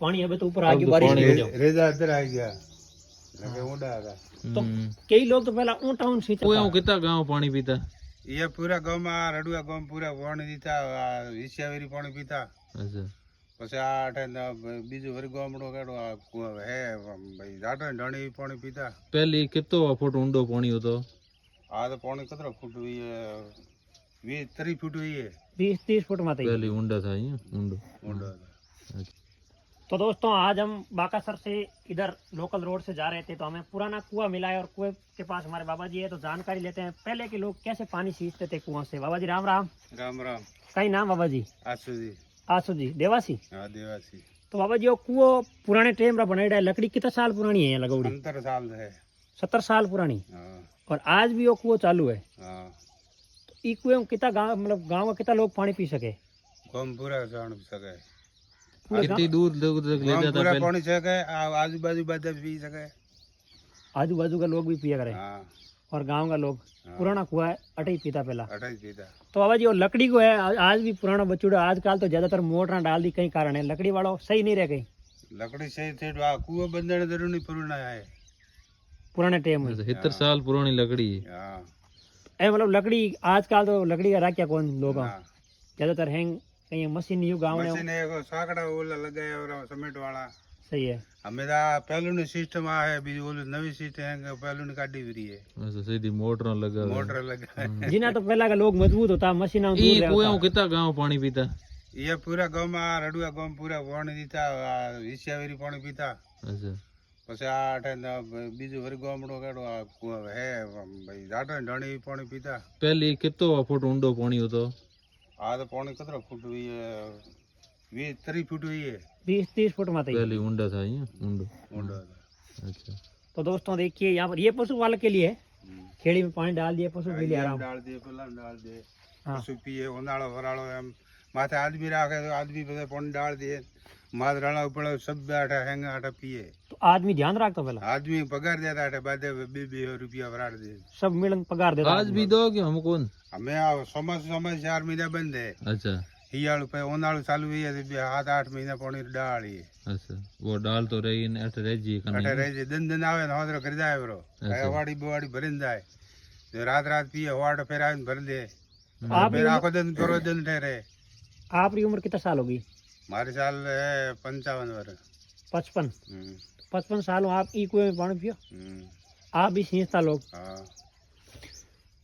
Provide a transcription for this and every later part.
पानी अब तो ऊपर आ गया, बारिश हो जाओ रेजा इधर आ गया लगे ऊंडा आ तो कई लोग तो पहला ऊंटा ऊंट सींचता कितना गांव पानी पीता ये पूरा गांव में रडुआ गांव पूरा पानी दीता विषयावेरी पानी पीता अच्छा પછી આ બીજું વરી ગામડો કાઢો હે ભાઈ જાટો ઢણી પાણી પીતા पहले कितो फुट ऊंडो पानी होतो આ તો પાણી કતરો ફૂટ 20-30 ફૂટ हुई है 20-30 फुट में पहले ऊंडा था ये ऊंडो ऊंडा तो दोस्तों आज हम बाकासर से इधर लोकल रोड से जा रहे थे, तो हमें पुराना कुआं मिला है और कुएं के पास हमारे बाबा जी है, तो जानकारी लेते हैं पहले के लोग कैसे पानी सींचते थे कुआं से। बाबा जी राम राम। राम राम। कई नाम बाबा जी? आसू जी देवासी। हाँ देवासी। तो बाबा जी वो कुओं पुराने टाइम का बनाया है, लकड़ी कितना साल पुरानी है? लगौड़ी 70 साल है। 70 साल पुरानी। और आज भी वो कुआं चालू है। तो ई कुएं कितना गाँव मतलब गाँव में कितना लोग पानी पी सके? गाँव पूरा जान सके। कितनी दूर तक ले जाता पूरा पानी सके, आजू बाजू बाधा पी सके, आजू बाजू का लोग भी पिया करे। और गांव का लोग पुराना कुआ है अटे ही पीता पहला। तो बाबा जी वो लकड़ी को है आज भी पुराना बचूड़ा, आजकल तो ज्यादातर मोटर डाल दी, कई कारण है लकड़ी वालों सही नहीं रह गई। लकड़ी सही थे कुआ बंधने जरूर नहीं पुराना है पुराने टाइम में 70 साल पुरानी लकड़ी है। मतलब लकड़ी आजकल तो लकड़ी का राख्या कौन लोग ज्यादातर हैंग कहीं मशीन युग गाँव में साकड़ा ओला लगाया और सीमेंट वाला सही है। हमें पहलू ने सिस्टम आ है बीजू ओली नवी सिस्टम है पहलू ने काटी भी है अच्छा सीधी मोटर लगा जिना तो पहला का लोग मजबूत होता मशीन कितना गांव पानी पीता ये पूरा गांव में रडुआ गांव पूरा पानी दीता विषयावेरी पानी पीता अच्छा પછી આ બીજું વરી ગામડો કાઢો હે ભાઈ જાટો ઢણી પાણી પીતા पहले कितो फुट ऊंडो पानी होतो આ તો પાણી કતરો ફૂટ 20-30 फुट हुई है 20-30 फुट में पहले ऊंडा था ये ऊंडो ऊंडा अच्छा तो दोस्तों देखिए यहाँ पर ये पशु वाले के लिए खेड़ी में पानी डाल दिए पशु पी लिया डाल दिए पहला डाल दिए पशु पिए उनाड़ो वराड़ो एम माथे आदमी राखे तो आदमी पे पानी डाल दिए माथ राणा ऊपर सब बैठा हैंगे आटा पिए तो आदमी ध्यान रखता पहला आदमी पगार देता है बाद 2 रुपया वराड़ दे सब मिलन पगार देता आज भी दो कि हम कौन हमें समझ 4 महीना बंद है अच्छा हियाड़ू पे उनाड़ू चालू हुई है 7-8 महीना पानी डाल है अच्छा वो डाल तो रही ने अट रह जी अटे रह जी दिन आवे न होदरो कर जाए ब्रो हवाड़ी बवाड़ी भरन जाए जो रात पिए हवाड़ फिर आवे भर दे फिर आखो दिन करो दिन ठहरे। आपकी उम्र कितना साल होगी? हमारे साल है 55 वर्ष 55 साल आप ई कुएं में पानी पियो आप भी सींचता लोग।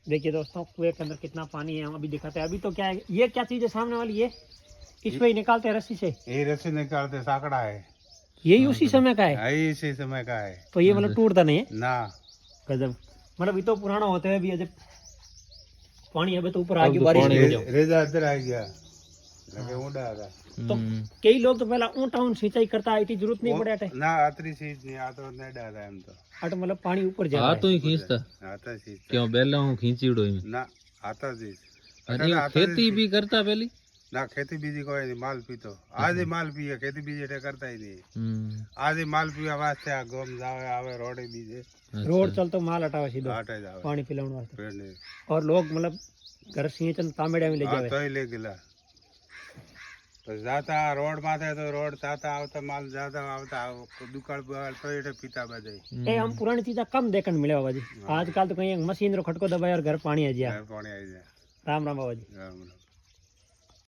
देखिए दोस्तों कुएं के अंदर कितना पानी है हम अभी दिखाते हैं। अभी तो क्या है ये क्या चीज है सामने वाली ये इस पे ही निकालते हैं रस्सी से? ये रस्सी निकालते साकड़ा है यही उसी समय का है? इसी समय का है। तो ये मतलब टूटता नहीं है ना गजब मतलब ये तो पुराना होते हुए भी अजब पानी अब तो ऊपर आ गया बारिश हो जाओ रेजा इधर आ गया लगे ऊंडा आ गया। तो कई लोग तो पहला ऊंटा ऊंट सिंचाई करता है इतनी जरूरत नहीं पड़े ना अतरी चीज नहीं आ तो नहीं डाला हम तो अट मतलब पानी ऊपर जा तो ही खींचता आता चीज क्यों बेला हूं खींची उड़ो ना आता चीज अरे खेती भी करता पहली ना खेती बीजी कोई नहीं माल पीतो आज ही माल पिए खेती बीजे करता ही नहीं आज ही माल पिया वास्ते आ गम जावे आवे रोड बीजे रोड चलतो माल हटावे सीधो हटाई जावे पानी पिलावन वास्ते और लोग मतलब घर सिंचन तामेड़ा में ले जावे तो ही ले गिला तो जाता रोड माथे तो रोड जाता आवता माल जाता आवता दुकान बगाल तो ये पीता बजाई ए हम पुरानी चीजा कम देखने मिले बाबा जी। आजकल तो कहीं मशीन रो खटको दबाए और घर पानी आ जाए। पानी आ जाए। राम राम बाबा जी। राम राम।